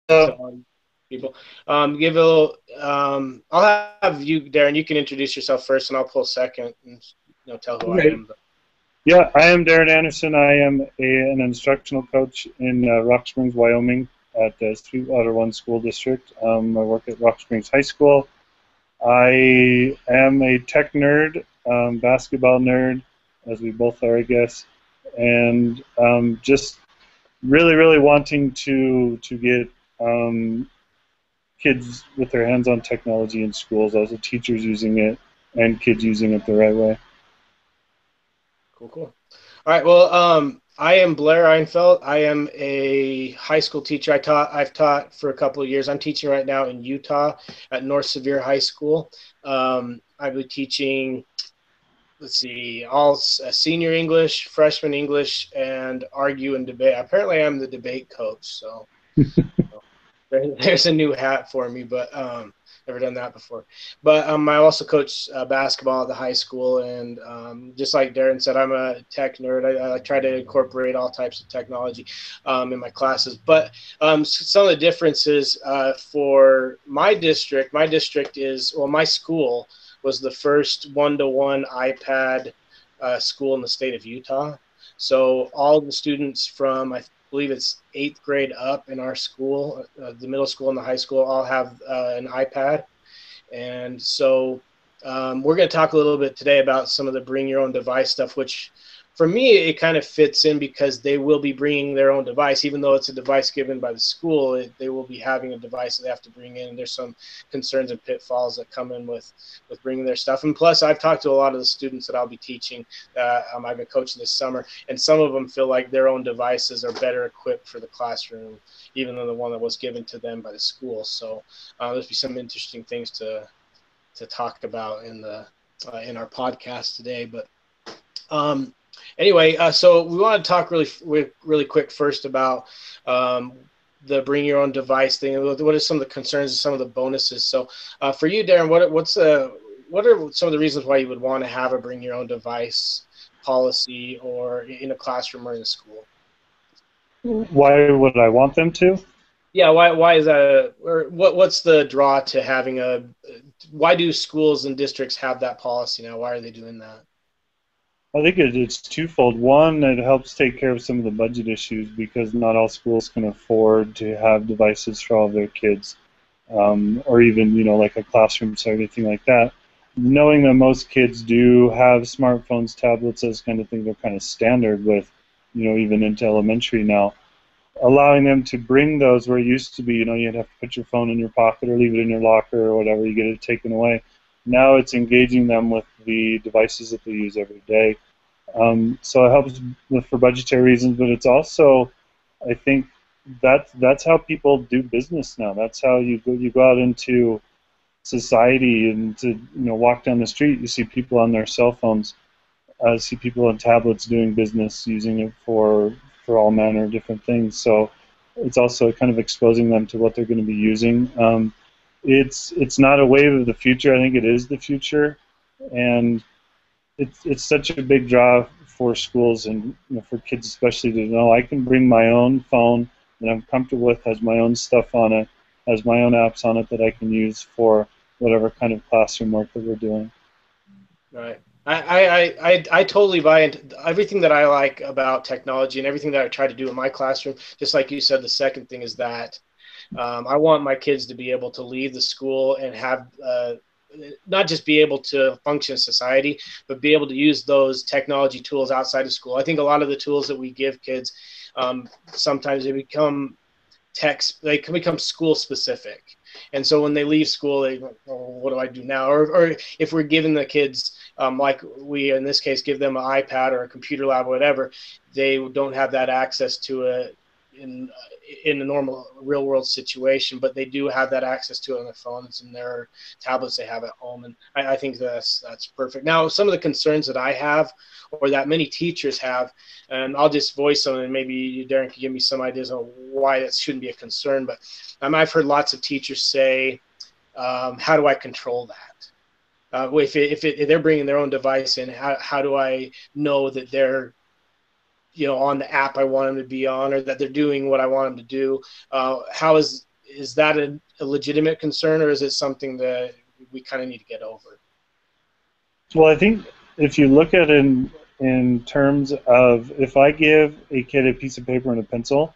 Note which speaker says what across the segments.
Speaker 1: to
Speaker 2: So,
Speaker 1: all you people. Give a little. I'll have you, Darin. You can introduce yourself first, and I'll pull second, and tell who I
Speaker 2: okay.
Speaker 1: am. But
Speaker 2: Yeah, I am Darren Anderson. I am an instructional coach in Rock Springs, Wyoming, at the Sweetwater One School District. I work at Rock Springs High School. I am a tech nerd, basketball nerd, as we both are, I guess, and just really wanting to get kids with their hands on technology in schools, also teachers using it and kids using it the right way.
Speaker 1: cool, cool. All right. Well, I am Blair Einfeld. I am a high school teacher. I've taught for a couple of years. I'm teaching right now in Utah at North Sevier High School. I've been teaching. Let's see, all senior English, freshman English, and argue and debate. Apparently, I'm the debate coach. So there's a new hat for me, but never done that before. But I also coach basketball at the high school, and just like Darin said, I'm a tech nerd. I try to incorporate all types of technology in my classes. But some of the differences for my district is, well, my school was the first one-to-one iPad school in the state of Utah. So all the students from, I believe it's eighth grade up in our school, the middle school and the high school, all have an iPad. And so we're going to talk a little bit today about some of the bring your own device stuff, which for me, it kind of fits in because they will be bringing their own device, even though it's a device given by the school. They will be having a device that they have to bring in. And there's some concerns and pitfalls that come in with bringing their stuff. And plus, I've talked to a lot of the students that I'll be teaching. I've been coaching this summer, and some of them feel like their own devices are better equipped for the classroom, even than the one that was given to them by the school. So there'll be some interesting things to talk about in our podcast today. But anyway, so we want to talk really quick first about the bring your own device thing. What are some of the concerns and some of the bonuses? So for you, Darin, what are some of the reasons why you would want to have a bring your own device policy, or in a classroom or in a school?
Speaker 2: Why would I want them to?
Speaker 1: Yeah, why is that? Or what's the draw to having a? Why do schools and districts have that policy now? Why are they doing that?
Speaker 2: I think it's twofold. One, it helps take care of some of the budget issues because not all schools can afford to have devices for all of their kids, or even like a classroom or anything like that. Knowing that most kids do have smartphones, tablets, those kind of things, they're kind of standard with, even into elementary now. Allowing them to bring those where it used to be, you'd have to put your phone in your pocket or leave it in your locker or whatever, you get it taken away. Now it's engaging them with the devices that they use every day. So it helps for budgetary reasons, but it's also, I think, that's how people do business now. That's how you go out into society and to walk down the street. You see people on their cell phones, see people on tablets doing business, using it for all manner of different things. So it's also kind of exposing them to what they're going to be using. It's not a wave of the future. I think it is the future, and it's such a big draw for schools and for kids especially to know I can bring my own phone that I'm comfortable with, has my own stuff on it, has my own apps on it that I can use for whatever kind of classroom work that we're doing.
Speaker 1: Right. I totally buy into everything that I like about technology and everything that I try to do in my classroom. Just like you said, the second thing is that I want my kids to be able to leave the school and have not just be able to function in society, but be able to use those technology tools outside of school. I think a lot of the tools that we give kids, sometimes they can become school specific. And so when they leave school, they go, oh, what do I do now? Or if we're giving the kids, like we in this case give them an iPad or a computer lab or whatever, they don't have that access to it in a normal real world situation, but they do have that access to it on their phones and their tablets they have at home. And I think that's perfect. Now, some of the concerns that I have, or that many teachers have, and I'll just voice them, and maybe Darin can give me some ideas on why that shouldn't be a concern. But I've heard lots of teachers say, how do I control that? If they're bringing their own device in, how do I know that they're on the app I want them to be on, or that they're doing what I want them to do? How is is that a legitimate concern, or is it something that we kind of need to get over?
Speaker 2: Well, I think if you look at it in terms of if I give a kid a piece of paper and a pencil,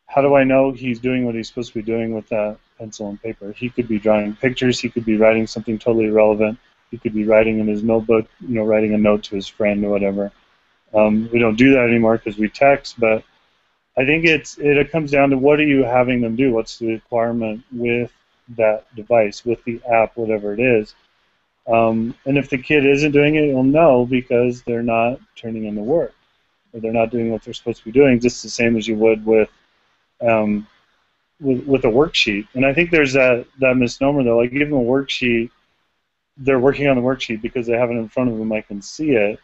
Speaker 2: how do I know he's doing what he's supposed to be doing with that pencil and paper? He could be drawing pictures. He could be writing something totally irrelevant. He could be writing in his notebook, writing a note to his friend or whatever. We don't do that anymore because we text, but I think it comes down to what are you having them do? What's the requirement with that device, with the app, whatever it is? And if the kid isn't doing it, you'll know because they're not turning in the work, or they're not doing what they're supposed to be doing, just the same as you would with a worksheet. And I think there's that misnomer though. Like, give them a worksheet, they're working on the worksheet because they have it in front of them. I can see it.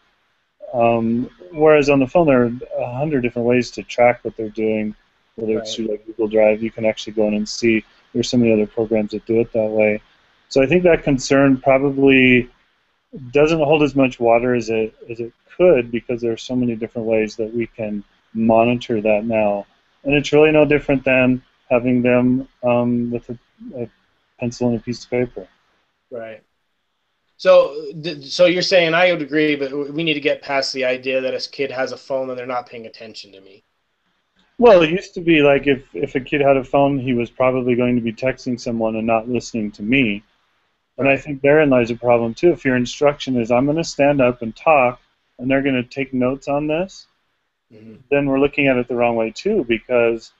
Speaker 2: Whereas on the phone, there are 100 different ways to track what they're doing, whether it's through like Google Drive. You can actually go in and see. There's so many other programs that do it that way. So I think that concern probably doesn't hold as much water as it could, because there are so many different ways that we can monitor that now. And it's really no different than having them with a pencil and a piece of paper.
Speaker 1: Right. So you're saying, I would agree, but we need to get past the idea that a kid has a phone and they're not paying attention to me.
Speaker 2: Well, it used to be like if a kid had a phone, he was probably going to be texting someone and not listening to me. And I think therein lies a problem too. If your instruction is, I'm going to stand up and talk, and they're going to take notes on this, then we're looking at it the wrong way too, because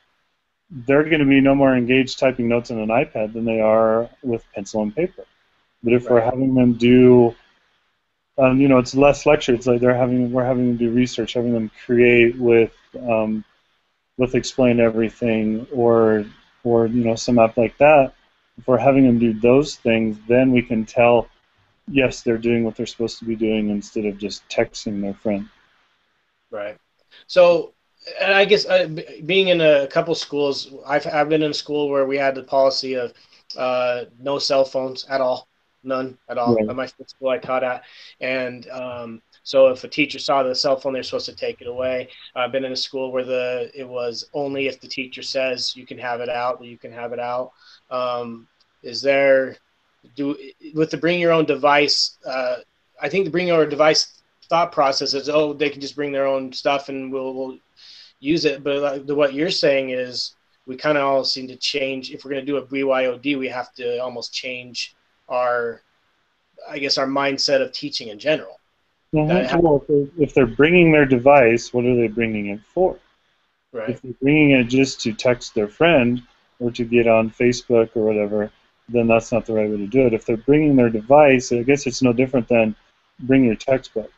Speaker 2: they're going to be no more engaged typing notes on an iPad than they are with pencil and paper. But if we're having them do, it's less lecture. It's like we're having them do research, having them create with Explain Everything or some app like that. If we're having them do those things, then we can tell, yes, they're doing what they're supposed to be doing instead of just texting their friend.
Speaker 1: Right. So, and I guess being in a couple schools, I've been in a school where we had the policy of no cell phones at all, none at all.
Speaker 2: Right.
Speaker 1: At my school I taught at, and so if a teacher saw the cell phone, they're supposed to take it away. I've been in a school where it was only if the teacher says you can have it out, you can have it out. With the bring your own device, I think the bring your own device thought process is, they can just bring their own stuff and we'll use it. But what you're saying is we kind of all seem to change. If we're going to do a BYOD, we have to almost change our mindset of teaching in general.
Speaker 2: Well, if they're bringing their device, what are they bringing it for?
Speaker 1: Right.
Speaker 2: If they're bringing it just to text their friend or to get on Facebook or whatever, then that's not the right way to do it. If they're bringing their device, I guess it's no different than bring your textbook,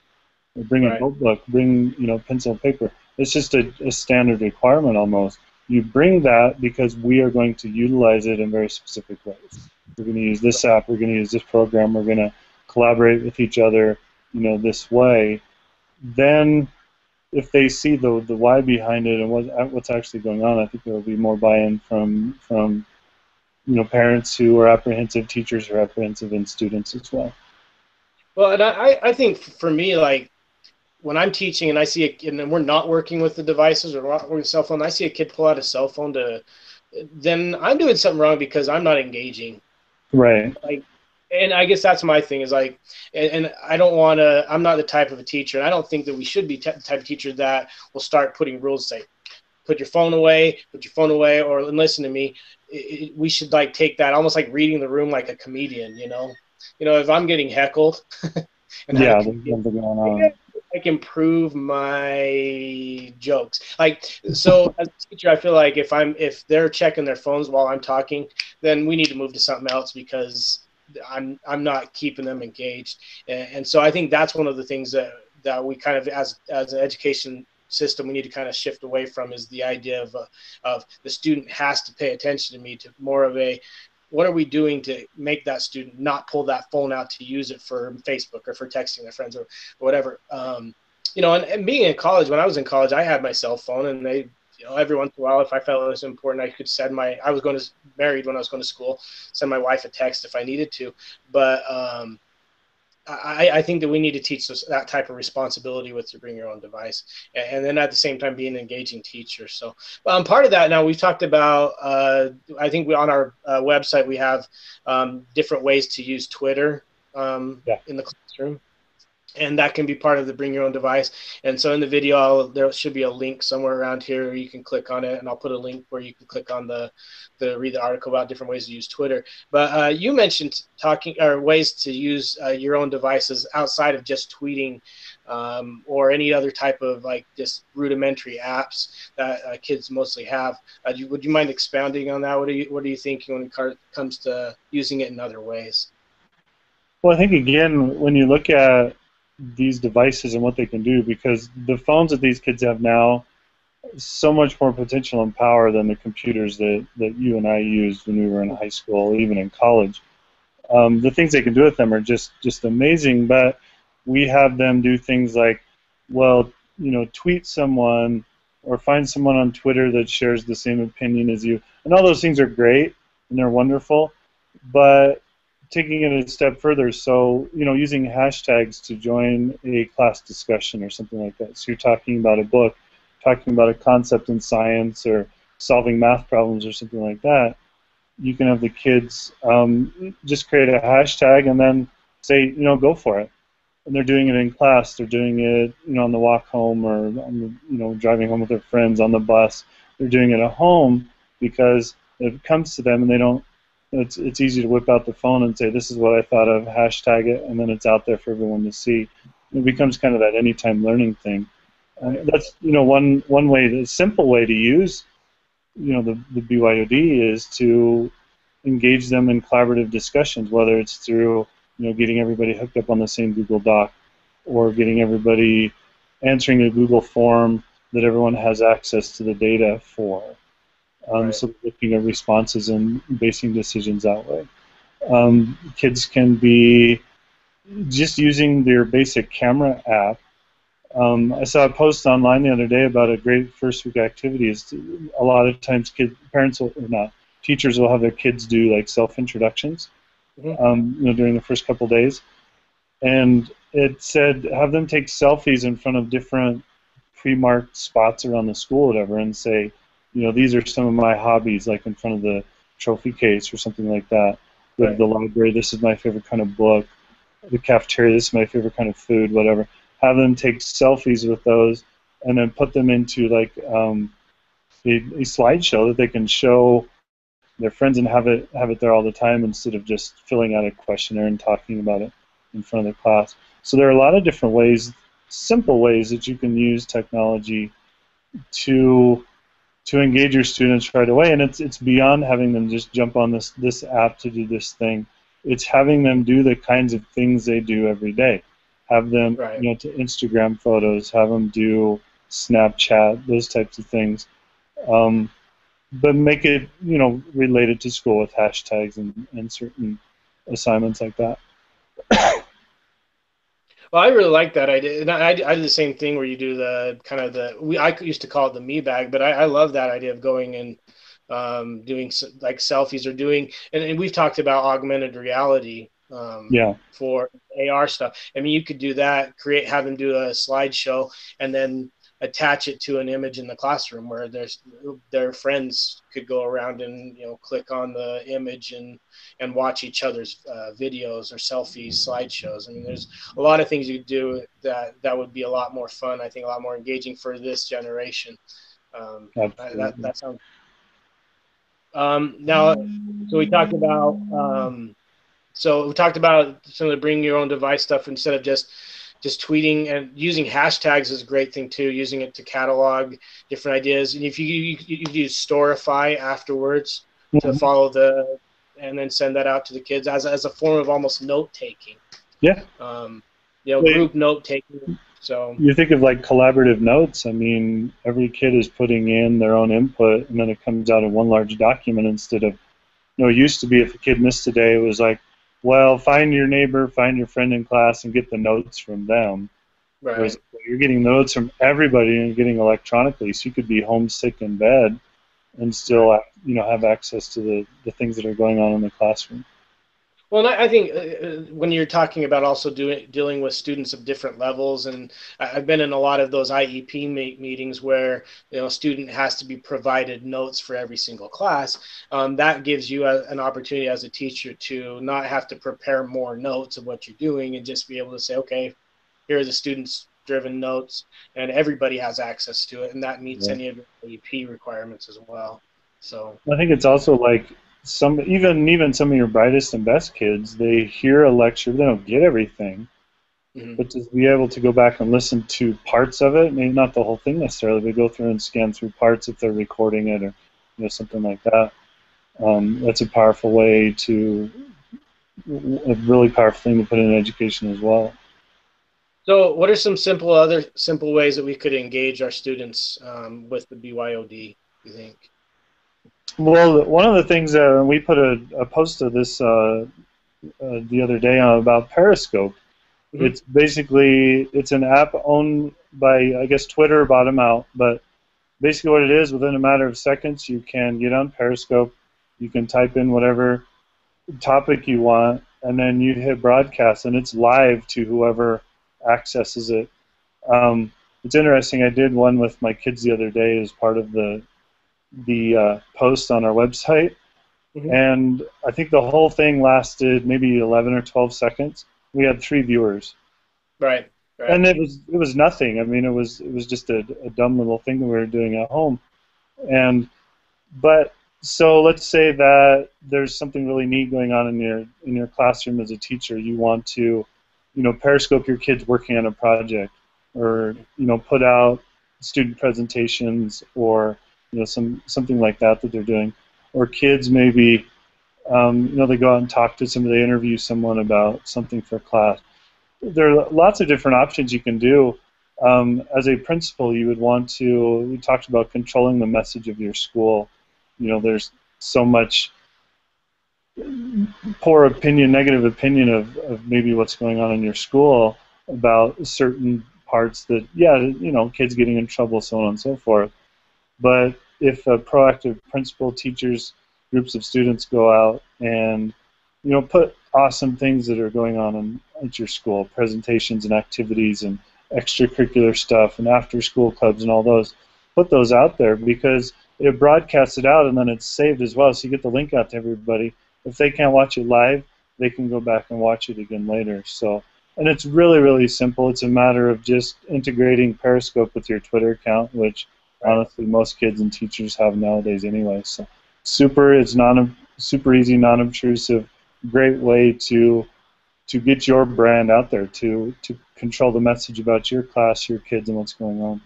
Speaker 2: or bring a notebook, bring pencil and paper. It's just a standard requirement almost. You bring that because we are going to utilize it in very specific ways. We're going to use this app. We're going to use this program. We're going to collaborate with each other, this way. Then, if they see the why behind it and what's actually going on, I think there will be more buy-in from parents who are apprehensive, teachers who are apprehensive, and students as well.
Speaker 1: Well, and I think for me, like, when I'm teaching and I see a kid and we're not working with the devices or not working with cell phone, I see a kid pull out a cell phone then I'm doing something wrong because I'm not engaging.
Speaker 2: Right.
Speaker 1: And I guess that's my thing is like, and I don't want to, I'm not the type of a teacher, and I don't think that we should be the type of teacher that will start putting rules, say, put your phone away, or listen to me. We should take that almost like reading the room like a comedian, if I'm getting heckled. And
Speaker 2: there's something going on.
Speaker 1: I can improve my jokes. So as a teacher, I feel like if they're checking their phones while I'm talking, then we need to move to something else because I'm not keeping them engaged. And so I think that's one of the things that we kind of, as an education system, we need to kind of shift away from, is the idea of the student has to pay attention to me, to more of a, what are we doing to make that student not pull that phone out to use it for Facebook or for texting their friends or whatever. And being in college, when I was in college, I had my cell phone, and they, every once in a while, if I felt it was important, I could I was married when I was going to school, send my wife a text if I needed to. But I think that we need to teach that type of responsibility with to bring your own device, and then at the same time being an engaging teacher. So part of that now we've talked about. I think on our website we have different ways to use Twitter
Speaker 2: Yeah.
Speaker 1: in the classroom, and that can be part of the bring your own device. And so in the video, there should be a link somewhere around here where you can click on it, and I'll put a link where you can click on the read the article about different ways to use Twitter. But you mentioned talking or ways to use your own devices outside of just tweeting or any other type of like just rudimentary apps that kids mostly have. Would you mind expounding on that? What are you thinking when it comes to using it in other ways?
Speaker 2: Well, I think again, when you look at these devices and what they can do, because the phones that these kids have now, so much more potential and power than the computers that you and I used when we were in high school, even in college. The things they can do with them are just amazing. But we have them do things like, well, tweet someone or find someone on Twitter that shares the same opinion as you, and all those things are great and they're wonderful. But taking it a step further, so using hashtags to join a class discussion or something like that. So you're talking about a book, talking about a concept in science or solving math problems or something like that. You can have the kids just create a hashtag and then say, go for it. And they're doing it in class. They're doing it, on the walk home or on the, driving home with their friends on the bus. They're doing it at home because it comes to them and they don't. It's easy to whip out the phone and say, this is what I thought of, hashtag it, and then it's out there for everyone to see. It becomes kind of that anytime learning thing. That's one way, the simple way to use the BYOD is to engage them in collaborative discussions, whether it's through getting everybody hooked up on the same Google Doc or getting everybody answering a Google form that everyone has access to the data for. So looking at responses and basing decisions that way. Kids can be just using their basic camera app. I saw a post online the other day about a great first week activity. A lot of times parents will, or not, teachers will have their kids do like self-introductions during the first couple days. And it said have them take selfies in front of different pre-marked spots around the school or whatever and say, these are some of my hobbies, like in front of the trophy case or something like that. The library, this is my favorite kind of book. The cafeteria, this is my favorite kind of food, whatever. Have them take selfies with those and then put them into like a slideshow that they can show their friends and have it there all the time instead of just filling out a questionnaire and talking about it in front of the class. So there are a lot of different ways, simple ways that you can use technology to engage your students right away, and it's beyond having them just jump on this app to do this thing. It's having them do the kinds of things they do every day. Have them, to Instagram photos, have them do Snapchat, those types of things, but make it, related to school with hashtags and certain assignments like that.
Speaker 1: Well, I really like that idea, and I do the same thing where you do the kind of I used to call it the me bag, but I love that idea of going and doing like selfies or doing, and we've talked about augmented reality for AR stuff. I mean, you could do that, have them do a slideshow, and then attach it to an image in the classroom where their friends could go around and click on the image and watch each other's videos or selfies, slideshows. I mean, there's a lot of things you could do that would be a lot more fun. I think a lot more engaging for this generation. That sounds. Now, so we talked about some of the bring your own device stuff instead of just tweeting, and using hashtags is a great thing too, using it to catalog different ideas. And if you use Storify afterwards to follow and then send that out to the kids as a form of almost note taking. Group note taking. So
Speaker 2: you think of like collaborative notes. I mean, every kid is putting in their own input, and then it comes out in one large document instead of, it used to be if a kid missed a day, it was like, well, find your neighbor, find your friend in class, and get the notes from them.
Speaker 1: Right.
Speaker 2: Whereas you're getting notes from everybody and you're getting electronically, so you could be homesick in bed and still, have access to the things that are going on in the classroom.
Speaker 1: Well, I think when you're talking about also dealing with students of different levels, and I've been in a lot of those IEP meetings where a student has to be provided notes for every single class. That gives you an opportunity as a teacher to not have to prepare more notes of what you're doing and just be able to say, okay, here are the students driven notes, and everybody has access to it, and that meets
Speaker 2: Yeah.
Speaker 1: any of the IEP requirements as well. So.
Speaker 2: I think it's also like even some of your brightest and best kids, they hear a lecture, they don't get everything,
Speaker 1: Mhm.
Speaker 2: but to be able to go back and listen to parts of it, maybe not the whole thing necessarily, but go through and scan through parts if they're recording it or something like that. That's a powerful way to a really powerful thing to put in education as well.
Speaker 1: So, what are some other simple ways that we could engage our students with the BYOD? You think?
Speaker 2: Well, one of the things we put a post of this the other day about Periscope.
Speaker 1: Mm-hmm.
Speaker 2: It's an app owned by I guess Twitter bought them out, but basically what it is, within a matter of seconds you can get on Periscope, you can type in whatever topic you want, and then you hit broadcast, and it's live to whoever accesses it. It's interesting. I did one with my kids the other day as part of the post on our website,
Speaker 1: Mm-hmm.
Speaker 2: and I think the whole thing lasted maybe 11 or 12 seconds. We had 3 viewers,
Speaker 1: Right. Right.
Speaker 2: and it was nothing. I mean, it was just a dumb little thing that we were doing at home, and but so let's say that there's something really neat going on in your classroom as a teacher. You want to, Periscope your kids working on a project, or put out student presentations, or something like that they're doing, or kids maybe they go out and talk to somebody, they interview someone about something for class. There are lots of different options you can do. As a principal, you would want to. We talked about controlling the message of your school. There's so much poor opinion, negative opinion of maybe what's going on in your school about certain parts that, yeah, kids getting in trouble, so on and so forth. But if a proactive principal, teachers, groups of students go out and put awesome things that are going on at your school, presentations and activities and extracurricular stuff and after school clubs and all those, put those out there, because it broadcasts it out and then it's saved as well, so you get the link out to everybody. If they can't watch it live, they can go back and watch it again later. So, and it's really, really simple. It's a matter of just integrating Periscope with your Twitter account, which
Speaker 1: Right.
Speaker 2: honestly most kids and teachers have nowadays anyway. So it's super easy, non-obtrusive, great way to get your brand out there, to control the message about your class, your kids, and what's going on.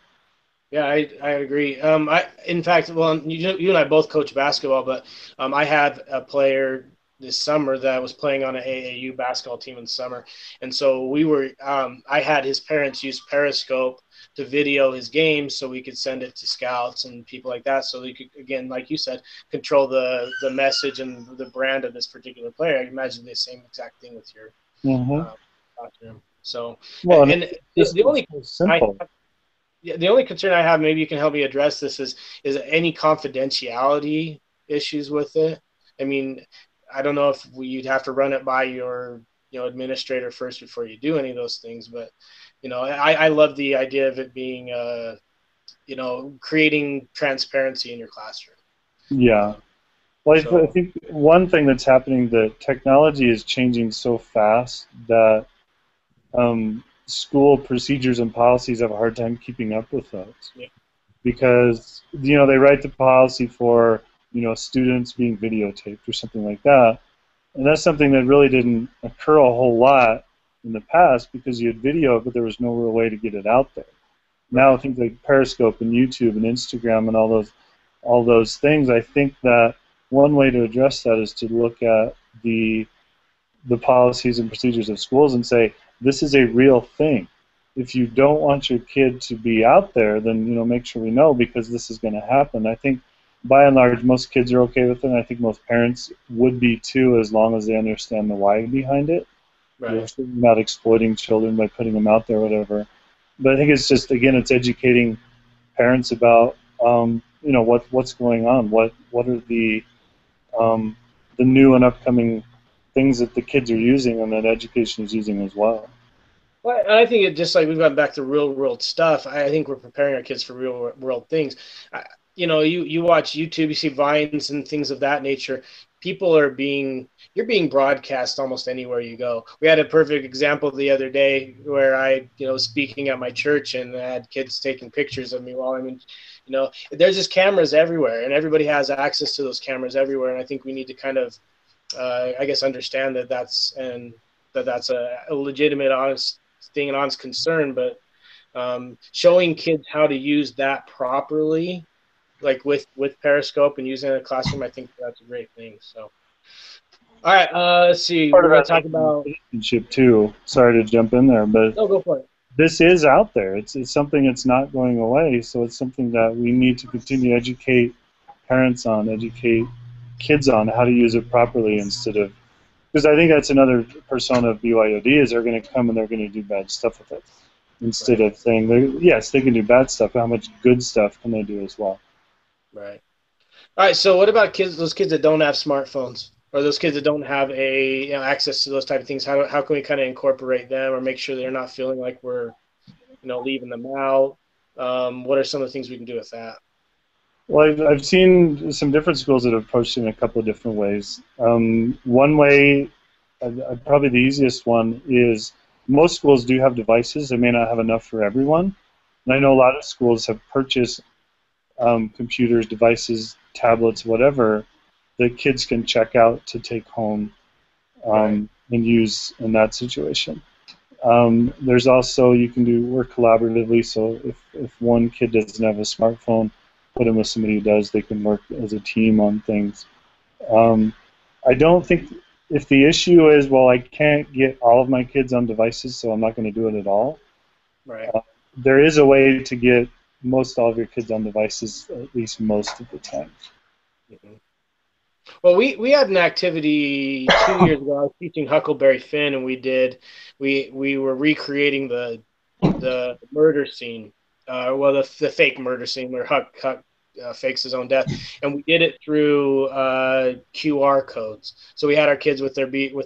Speaker 1: Yeah, I agree. In fact, well, you and I both coach basketball, but I had a player this summer that was playing on an AAU basketball team in the summer, and so I had his parents use Periscope to video his games so we could send it to scouts and people like that, so we could, again, like you said, control the message and the brand of this particular player. I imagine the same exact thing with your
Speaker 2: Mm-hmm.
Speaker 1: uh, classroom. So,
Speaker 2: Well, and
Speaker 1: and
Speaker 2: it's
Speaker 1: the only
Speaker 2: so
Speaker 1: I
Speaker 2: simple.
Speaker 1: yeah, the only concern I have, maybe you can help me address this, is any confidentiality issues with it. I mean, I don't know if you'd have to run it by your administrator first before you do any of those things, but I love the idea of it being creating transparency in your classroom.
Speaker 2: Yeah.
Speaker 1: Um,
Speaker 2: Well, I
Speaker 1: so
Speaker 2: think one thing that's happening, that technology is changing so fast that school procedures and policies have a hard time keeping up with those,
Speaker 1: yeah, yeah,
Speaker 2: because they write the policy for students being videotaped or something like that, and that's something that really didn't occur a whole lot in the past, because you had video but there was no real way to get it out there. Now
Speaker 1: right,
Speaker 2: things like Periscope and YouTube and Instagram and all those things, I think that one way to address that is to look at the policies and procedures of schools and say, this is a real thing. If you don't want your kid to be out there, then make sure we know, because this is going to happen. I think by and large most kids are okay with it, and I think most parents would be too, as long as they understand the why behind it. We're
Speaker 1: right.
Speaker 2: certainly not exploiting children by putting them out there, whatever. But I think it's just, again, it's educating parents about what's going on, what are the new and upcoming things that the kids are using and that education is using as well.
Speaker 1: Well, I think it just like we've gone back to real world stuff. I think we're preparing our kids for real world things. You watch YouTube, you see vines and things of that nature. People are you're being broadcast almost anywhere you go. We had a perfect example the other day where was speaking at my church and I had kids taking pictures of me while I'm in, there's just cameras everywhere and everybody has access to those cameras everywhere. And I think we need to kind of, I guess, understand that's a legitimate, honest thing and honest concern, but showing kids how to use that properly, like with Periscope and using it in a classroom, I think that's a great thing. So, all right, let's see.
Speaker 2: Part
Speaker 1: We're
Speaker 2: of
Speaker 1: going
Speaker 2: that
Speaker 1: to talk about.
Speaker 2: relationship too. Sorry to jump in there, but
Speaker 1: No, go for it.
Speaker 2: this is out there. It's something that's not going away. So it's something that we need to continue to educate parents on, educate kids on how to use it properly instead of, because I think that's another persona of BYOD is they're going to come and they're going to do bad stuff with it instead of saying, yes, they can do bad stuff, but how much good stuff can they do as well?
Speaker 1: Right. All right. So what about those kids that don't have smartphones or those kids that don't have access to those type of things? How can we kind of incorporate them or make sure they're not feeling like we're, leaving them out? What are some of the things we can do with that?
Speaker 2: Well, I've seen some different schools that have approached it in a couple of different ways. One way, probably the easiest one, is most schools do have devices. They may not have enough for everyone. And I know a lot of schools have purchased computers, devices, tablets, whatever, that kids can check out to take home and use in that situation. There's also, you can work collaboratively, so if one kid doesn't have a smartphone, put them with somebody who does, they can work as a team on things. I don't think, if the issue is, well, I can't get all of my kids on devices, so I'm not going to do it at all.
Speaker 1: Right.
Speaker 2: There is a way to get most all of your kids on devices at least most of the time.
Speaker 1: Mm-hmm. Well, we had an activity 2 years ago. I was teaching Huckleberry Finn, and we were recreating the murder scene, the fake murder scene where Huck fakes his own death, and we did it through QR codes. So we had our kids with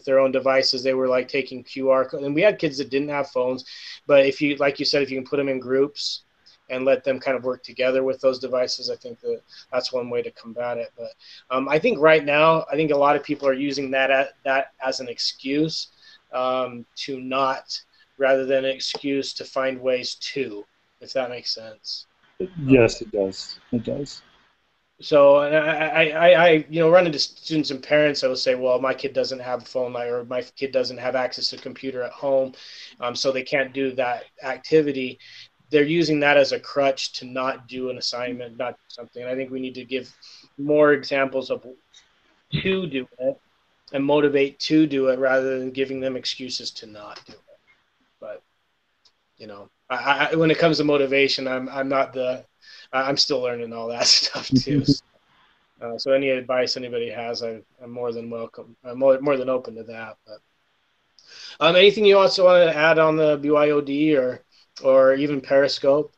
Speaker 1: their own devices. They were like taking QR codes, and we had kids that didn't have phones. But if you, like you said, if you can put them in groups and let them kind of work together with those devices, I think that's one way to combat it. But I think right now, I think a lot of people are using that as an excuse to not, rather than an excuse to find ways to, if that makes sense.
Speaker 2: Yes, it does. It does.
Speaker 1: So I run into students and parents. I will say, well, my kid doesn't have a phone, or my kid doesn't have access to a computer at home, so they can't do that activity. They're using that as a crutch to not do an assignment, not do something. And I think we need to give more examples of to do it and motivate to do it rather than giving them excuses to not do it. But when it comes to motivation, I'm still learning all that stuff too. So any advice anybody has, I'm more than welcome. I'm more than open to that. But anything you also want to add on the BYOD or even Periscope?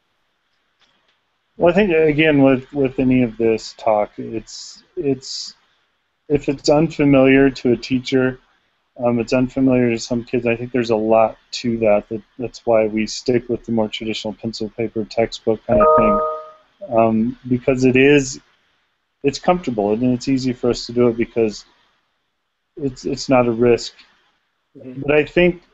Speaker 2: Well, I think again with any of this talk, it's if it's unfamiliar to a teacher, it's unfamiliar to some kids. I think there's a lot to that's why we stick with the more traditional pencil paper textbook kind of thing, because it's comfortable and it's easy for us to do it because it's not a risk. Mm-hmm. But I think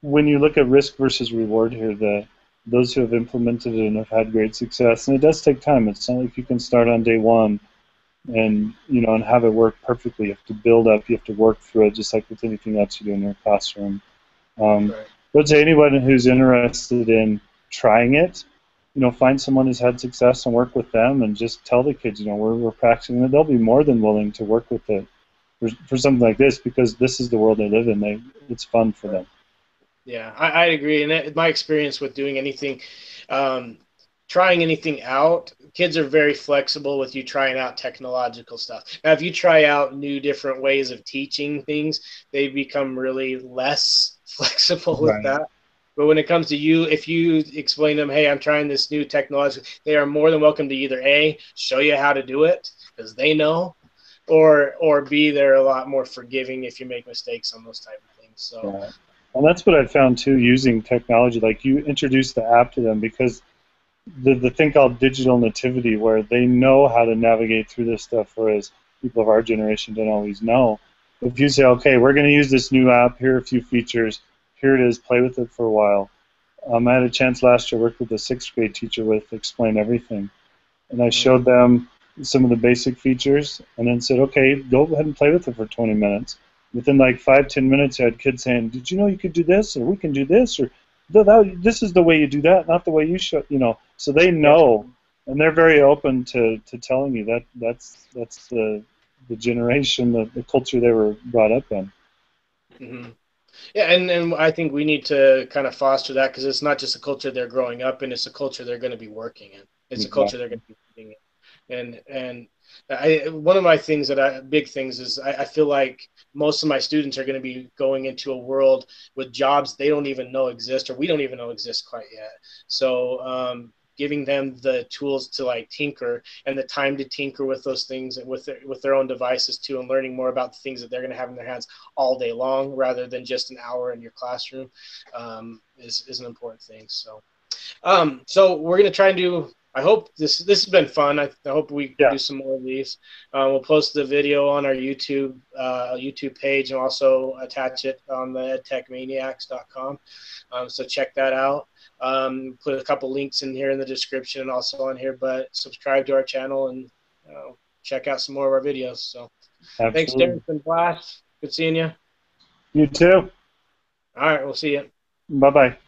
Speaker 2: when you look at risk versus reward here, those who have implemented it and have had great success, and it does take time. It's not like you can start on day one and have it work perfectly. You have to build up, you have to work through it, just like with anything else you do in your classroom. But to anyone who's interested in trying it, find someone who's had success and work with them, and just tell the kids, we're practicing it. They'll be more than willing to work with it for something like this, because this is the world they live in. It's fun for them.
Speaker 1: Yeah, I agree. And my experience with doing anything, trying anything out, kids are very flexible with you trying out technological stuff. Now, if you try out new different ways of teaching things, they become really less flexible with that. But when it comes to you, if you explain to them, hey, I'm trying this new technology, they are more than welcome to either A, show you how to do it, because they know, or B, they're a lot more forgiving if you make mistakes on those type of things. So
Speaker 2: Yeah. And that's what I found too, using technology. Like you introduce the app to them because the thing called digital nativity, where they know how to navigate through this stuff, whereas people of our generation don't always know. If you say, okay, we're going to use this new app, here are a few features, here it is, play with it for a while. I had a chance last year, worked with a sixth grade teacher with Explain Everything, and I showed them some of the basic features, and then said, okay, go ahead and play with it for 20 minutes. Within like 5-10 minutes, I had kids saying, "Did you know you could do this, or we can do this, or this is the way you do that, not the way you should." So they
Speaker 1: yeah.
Speaker 2: know, and they're very open to telling you that that's the generation, the culture they were brought up in.
Speaker 1: Mm-hmm. Yeah, and I think we need to kind of foster that because it's not just a culture they're growing up in; it's a culture they're going to be working in. It's a culture they're
Speaker 2: Exactly.
Speaker 1: going to be living in. And one of my things big things is I feel like most of my students are going to be going into a world with jobs they don't even know exist or we don't even know exist quite yet. So giving them the tools to like tinker and the time to tinker with those things and with their own devices too, and learning more about the things that they're going to have in their hands all day long rather than just an hour in your classroom is an important thing. So we're gonna try and do. I hope this has been fun. I hope we can
Speaker 2: Yeah,
Speaker 1: do some more of these. We'll post the video on our YouTube page and also attach it on the EdTechManiacs.com. So check that out. Put a couple links in here in the description and also on here. But subscribe to our channel and check out some more of our videos. So thanks, Darin.
Speaker 2: absolutely.
Speaker 1: It's been a blast. Good seeing you.
Speaker 2: You too.
Speaker 1: All right, we'll see you.
Speaker 2: Bye bye.